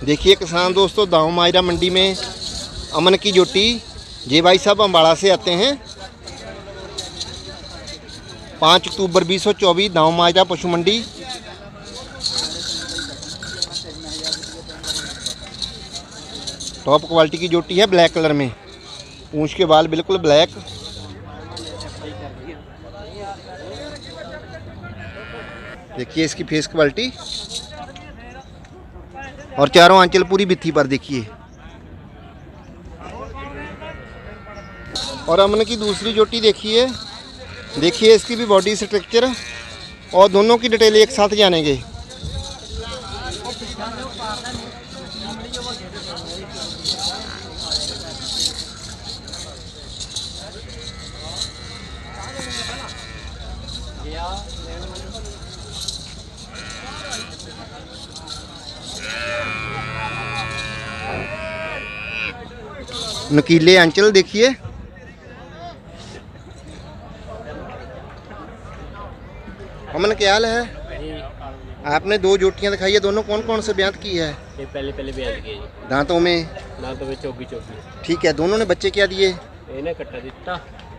देखिए किसान दोस्तों, दाऊ माजरा मंडी में अमन की जोटी। ये भाई साहब अम्बाड़ा से आते हैं। 5 अक्टूबर 2024 दाऊ माजरा पशु मंडी। टॉप क्वालिटी की जोटी है, ब्लैक कलर में। पूंछ के बाल बिल्कुल ब्लैक। देखिए इसकी फेस क्वालिटी और चारों आंचल पूरी बिथी पर देखिए। और अमन की दूसरी जोटी देखिए। देखिए इसकी भी बॉडी स्ट्रक्चर और दोनों की डिटेल एक साथ जानेंगे। नुकीले आंचल देखिए। अमन क्या हाल है? आपने 2 जोटियां दिखाई है, दोनों कौन कौन से ब्यात की है? ये पहले ब्यात की है। दांतों में चौकी। ठीक है। दोनों ने बच्चे क्या दिए? इन्हें कट्टा दिता,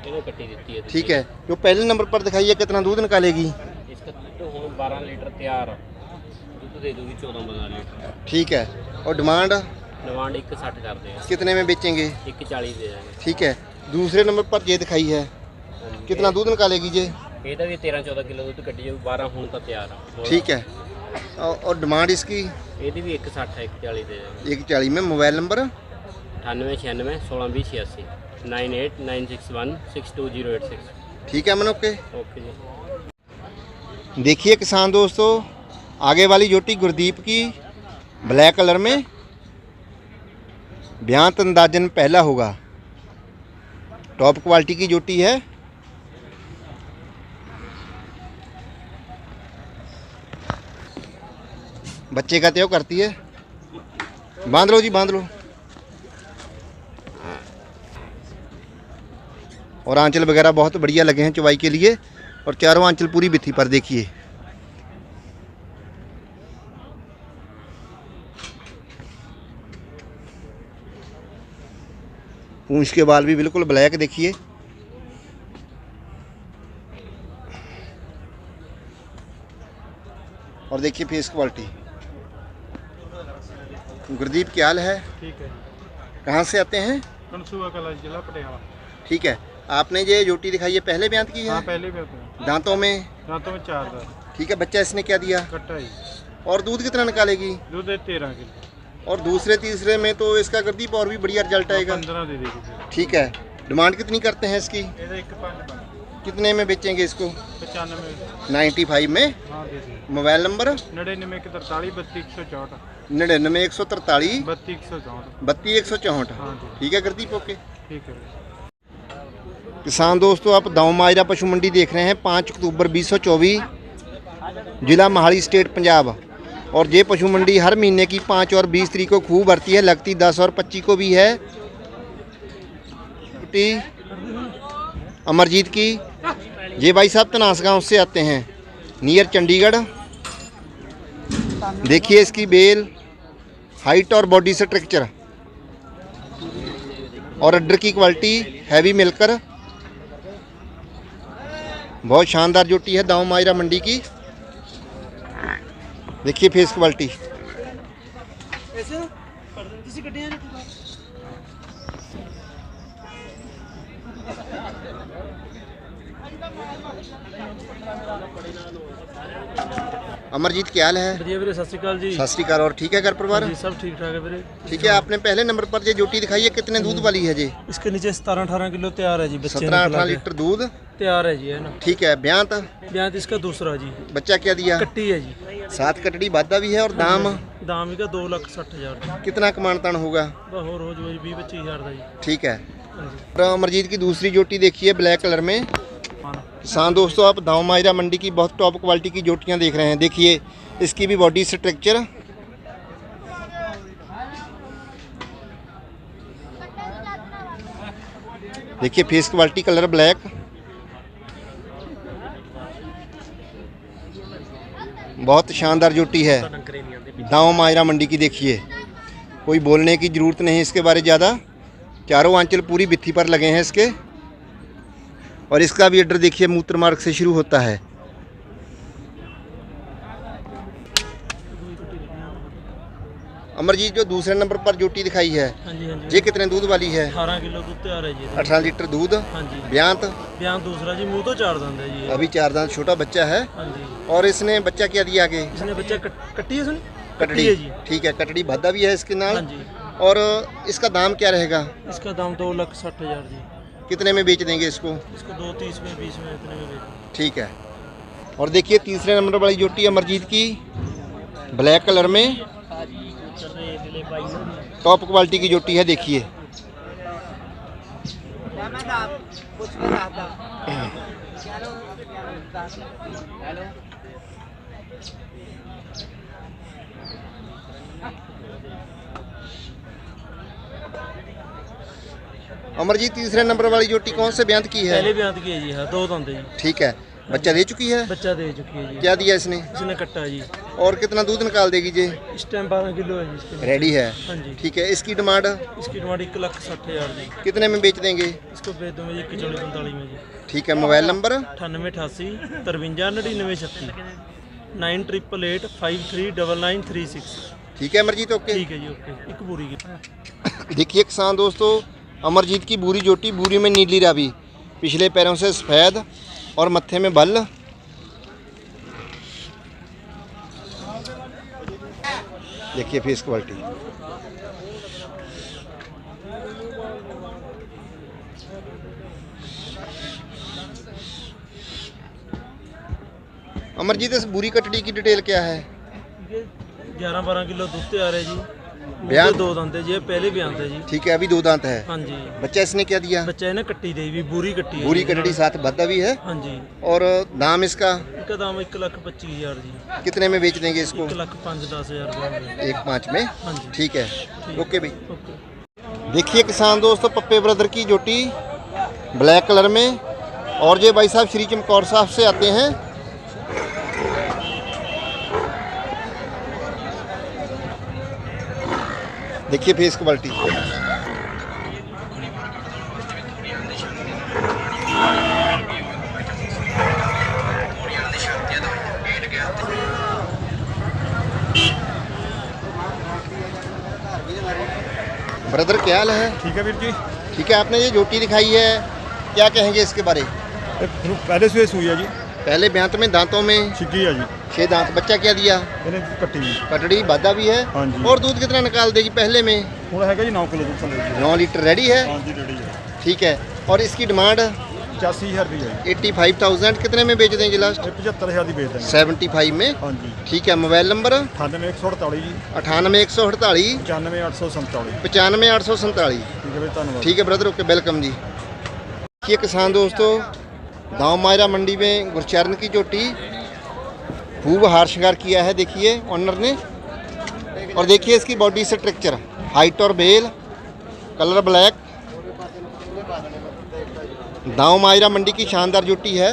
इन्हें कट्टी दी है। ठीक है। जो पहले नंबर पर दिखाई है कितना दूध निकालेगी? इसका तो 12 लीटर तैयार दूध दे दूगी, 14-15 लीटर। ठीक है। और डिमांड 160 कर देंगे। कितने में बेचेंगे? 140 दे देंगे। ठीक है। दूसरे नंबर पर ये दिखाई है, कितना दूध निकालेगी ये? ये भी 13-14 किलो दूध कट्टी जाएगी, 12 हूँ तो तैयार है। ठीक है। और डिमांड इसकी? ये भी 160 140 दे देंगे। 140 में। Mobile number 9896 1620 86 9896 62086। ठीक है अमन, ओके जी। देखिए किसान दोस्तों, आगे वाली जोटी गुरदीप की ब्लैक कलर में। ब्यांत अंदाजन पहला होगा। टॉप क्वालिटी की जोटी है। बच्चे का त्यो करती है। बांध लो जी, बांध लो। और आंचल वगैरह बहुत बढ़िया लगे हैं चुवाई के लिए। और चारों आंचल पूरी बिथी पर देखिए। पूंछ के बाल भी बिल्कुल ब्लैक देखिए। और देखिए फेस क्वालिटी। गुरदीप क्या हाल है? ठीक है। कहाँ से आते हैं? कनसूआ कला, जिला पटियाला। ठीक है। आपने ये जोटी दिखाई है, पहले ब्यांत की है? हाँ, पहले भी आते हैं। दांतों में 4 दांत। ठीक है। बच्चा इसने क्या दिया? कट्टा ही। और दूध कितना निकालेगी? दूध 13 किलो। और दूसरे तीसरे में तो इसका गुरदीप और भी बढ़िया रिजल्ट आएगा। 15 दे देगी। ठीक है। डिमांड कितनी करते हैं इसकी? 1.5 कितने में बेचेंगे इसको? 95। 95 में। हाँ दे देंगे। Mobile number 99 43 32 164 99 143 32 164। 32 164। हाँ जी। ठीक है गुरदीप, ओके। ठीक है। किसान दोस्तों, आप दाऊ माजरा पशु मंडी देख रहे हैं। 5 अक्टूबर 2024 जिला मोहाली, स्टेट पंजाब। और ये पशु मंडी हर महीने की 5 और 20 तारीख को खूब भरती है। लगती 10 और 25 को भी है। अमरजीत की ये भाई साहब तनास गांव से आते हैं, नियर चंडीगढ़। देखिए इसकी बेल, हाइट और बॉडी स्ट्रक्चर और अड्डर की क्वालिटी हैवी मिलकर। बहुत शानदार जोटी है दाऊ माजरा मंडी की। देखिए फेस क्वालिटी। अमरजीत क्या हाल है? बढ़िया वीरे, सत श्री अकाल जी। सत श्री अकाल। और ठीक है घर परिवार? जी सब ठीक ठाक है वीरे। ठीक है। आपने पहले नंबर पर जो जोटी दिखाई है, कितने दूध वाली है जी? इसके नीचे 17-18 किलो तैयार है जी। बच्चे 17-18 लीटर दूध तैयार है जी, है ना। ठीक है। ब्यांत इसका दूसरा जी। बच्चा क्या दिया? कट्टी है जी। 7 कटड़ी वादा भी है। और दाम इसका 2,60,000। कितना कमानतान होगा? हो रोज 20-25 हज़ार का जी। ठीक है। और अमरजीत की दूसरी जोटी देखिए ब्लैक कलर में। किसान दोस्तों, आप दाऊ माजरा मंडी की बहुत टॉप क्वालिटी की जोटियां देख रहे हैं। देखिए इसकी भी बॉडी स्ट्रक्चर। देखिए फेस क्वालिटी, कलर ब्लैक। बहुत शानदार जोटी है दाऊ माजरा मंडी की। देखिए कोई बोलने की ज़रूरत नहीं इसके बारे ज़्यादा। चारों आंचल पूरी बित्ती पर लगे हैं इसके। और इसका भी अड्डर देखिए मूत्र मार्ग से शुरू होता है। अमरजीत, जो दूसरे नंबर पर जोटी दिखाई है, हाँ जी हाँ जी। ये कितने दूध वाली है? 18 किलो दूध तैयार है जी ਇਹਦਾ। 18 लीटर दूध। हाँ जी। ब्यांत ਬਿਆਨ दूसरा जी, मुंह तो 4 दंद है जी ये। अभी 4 दांत, छोटा बच्चा है। हाँ जी। और इसने बच्चा क्या दिया आगे? इसने बच्चा कट्टी है इसने? कटड़ी। है जी। ठीक है, कटड़ी भादा भी है इसके नाल। हाँ जी। और इसका दाम क्या रहेगा? इसका दाम 2,60,000 जी। कितने में बेच देंगे इसको? इसको 2,30 में 20 में इतने में बेच। ठीक है। और देखिए तीसरे नंबर वाली जोटी अमरजीत की, ब्लैक कलर में टॉप क्वालिटी की जोटी है। देखिए अमरजीत, तीसरे नंबर वाली जोटी कौन से ब्यांत की है? पहले ब्यान की है जी। हाँ, 2 दंद है जी। ठीक है, बच्चा दे चुकी है। बच्चा दे चुकी है जी। क्या दिया इसने? इसने कट्टा जी। और कितना दूध निकाल देगी जी? इस टाइम 12 किलो है जी इसके। रेडी है। हाँ जी। ठीक है, इसकी डिमांड इसकी डिमांड 1,60,000 जी। कितने में बेच देंगे? इसको बेच दूंगा जी 4145 में जी। ठीक है, मोबाइल नंबर 9888 53 99 36 9888 539936। ठीक है अमरजीत, ओके। ठीक है जी, ओके। एक पूरी की। देखिए किसान दोस्तों, अमरजीत की बूरी जोटी, बूरी में नीली रावी, पिछले पैरों से सफ़ेद और मत्थे में बल। देखिए फेस क्वालिटी। अमरजीत, इस बूरी कटड़ी की डिटेल क्या है? 11-12 किलो दूध तैयार है जी। ब्यान? 2 दंद है जी, पहले ब्यान था जी। ठीक है, अभी 2 दांत है। हाँ जी। बच्चा इसने क्या दिया? बच्चा है ना कट्टी दे भी, बूरी कट्टी है बूरी जी। कटड़ी साथ भद्दा भी है। हाँ जी। और दाम इसका इसका दाम 1,25,000 जी। कितने में बेच देंगे इसको? 1,05,10,000 रुपये में। 1,5 में। हाँ जी। ठीक है, ओके भाई। ओके। देखिए किसान दोस्तों, पप्पे ब्रदर की जोटी ब्लैक कलर में। और ये भाई साहब श्री चमकौर साहब से आते हैं। देखिए फेस क्वालिटी। ब्रदर क्या हाल है? ठीक है वीर जी। ठीक है, आपने ये जोटी दिखाई है, क्या कहेंगे इसके बारे? पहले से हुई है जी। पहले ब्यांत में दांतों में छिकी है जी। 6 दांत। बच्चा क्या दिया? ਇਹਨੇ ਕੱਟੀ ਜੀ। कटड़ी बादा भी है। हाँ जी। और दूध कितना निकाल देगी पहले में? ਹੁਣ ਹੈਗਾ ਜੀ 9 ਕਿਲੋ ਦੁੱਧ ਥੱਲੇ ਜੀ। 9 लीटर रेडी है। ਹਾਂ ਜੀ ਰੈਡੀ ਹੈ। ठीक है। और इसकी डिमांड 85,000 ਰੁਪਏ ਹੈ 85,000। कितने में बेच देंगे लास्ट? ਇਹ 75,000 ਦੀ ਵੇਚ ਦਾਂਗੇ। 75 में। ਹਾਂ ਜੀ। ठीक है, मोबाइल नंबर 98148 ਜੀ 98148 95847। 95847। ਠੀਕ ਹੈ ਵੀਰ, ਧੰਨਵਾਦ। ठीक है ब्रदर, ओके, वेलकम जी। ये किसान दोस्तों, गांव मायरा मंडी में गुरचरण की जोटी खूब हार श्रृंगार किया है। देखिए ऑनर ने। और देखिए इसकी बॉडी स्ट्रक्चर, हाइट और बेल, कलर ब्लैक। गांव मायरा मंडी की शानदार जोटी है।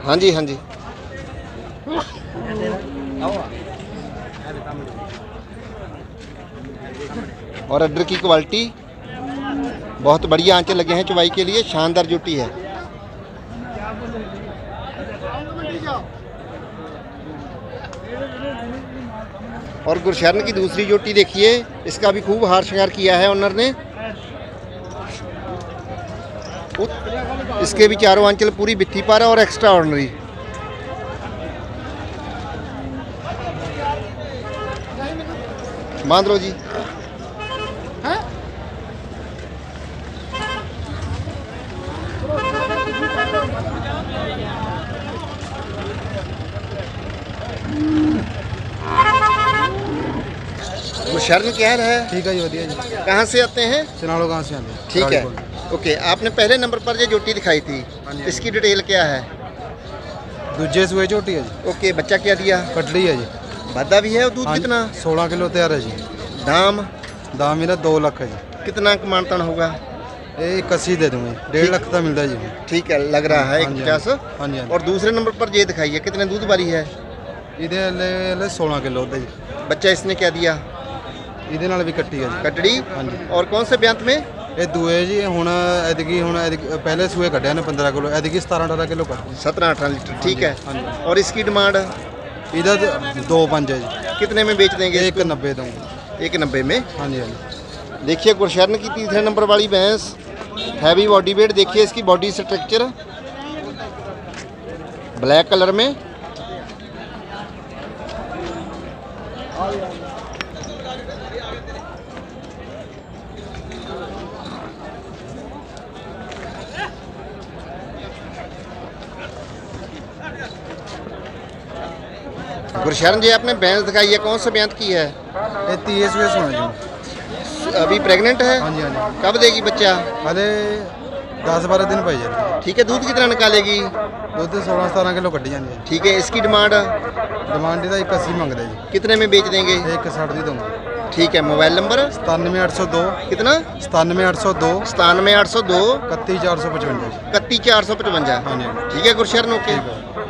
हाँ जी, हाँ जी। और अड्डर की क्वालिटी बहुत बढ़िया, आंचल लगे हैं चुवाई के लिए, शानदार जोटी है। और गुरशरण की दूसरी जोटी देखिए, इसका भी खूब हार श्रृंगार किया है ऑनर ने। इसके भी चारों आंचल पूरी बित्ती पर और एक्स्ट्रा ऑर्डनरी। बांध लो जी। शरण क्या है? ठीक है जी, बढ़िया जी। कहाँ से आते हैं? चनाड़ो कहाँ से आते हैं? ठीक है, ओके। आपने पहले नंबर पर ये जोटी दिखाई थी, इसकी डिटेल क्या है? दूजे सुए छोटी है जी। ओके, बच्चा क्या दिया? कटड़ी है जी। वादा भी है। और दूध हाँ जी, कितना? 16 किलो तैयार है जी। दाम दाम मेरा 2 लाख है जी। कितना मानतान होगा? ਇਹ 81 दे दूंगे 1.5 लाख का मिलता है जी ठीक है, लग रहा है हाँ जी, 50। हाँ जी हाँ और दूसरे नंबर पर ये दिखाइए, कितने दूध वाली है? जी ਇਹਦੇ ਲੈ 16 किलो ਦਾ ਜੀ बच्चा इसने क्या दिया? ਇਹਦੇ ਨਾਲ ਵੀ ਕੱਟੀ ਹੈ ਜੀ कटड़ी। हाँ जी और कौन से ब्यांत में? ਇਹ ਦੂਏ ਜੀ ਹੁਣ ਪਹਿਲੇ ਸੂਏ ਕੱਢਿਆ ਨੇ 15 किलो ਐਤਕੀ 17-18 किलो ਕੱਢ 17-18 लीटर, ठीक है। हाँ जी और इसकी डिमांड ਇਹਦਾ 2.5 है जी कितने में बेच देंगे इसको? 1.90 दूंगा 1.90 में। हाँ जी हाँ जी देखिए गुरशरण की तीसरे नंबर वाली भैंस, हैवी बॉडी वेट। देखिए इसकी बॉडी स्ट्रक्चर ब्लैक कलर में। गुरशरण जी आपने भैंस दिखाई है, कौन सा ब्यांत की है? ਇਹ 30 ਸੂਏ ਸੋਣਾ ਜੀ अभी प्रेग्नेंट है? हाँ जी हाँ जी कब देगी बच्चा? ਹਲੇ 10-12 दिन ਪਈ ਜਾਂਦੀ ठीक है। दूध कितना निकालेगी? ਦੁੱਧ 16-17 किलो ਕੱਢੀ ਜਾਂਦੀ ਹੈ ठीक है। इसकी डिमांड ਡਿਮਾਂਡ ਇਹਦਾ 81 ਮੰਗਦਾ ਜੀ कितने में बेच देंगे? ਇਹ 160 ਦੀ ਦਊਂਗਾ ठीक है। मोबाइल नंबर 97802 कितना? 97802 97802 31455 जी 31455। हाँ जी ठीक है गुरशरण, ओके। ठीक है।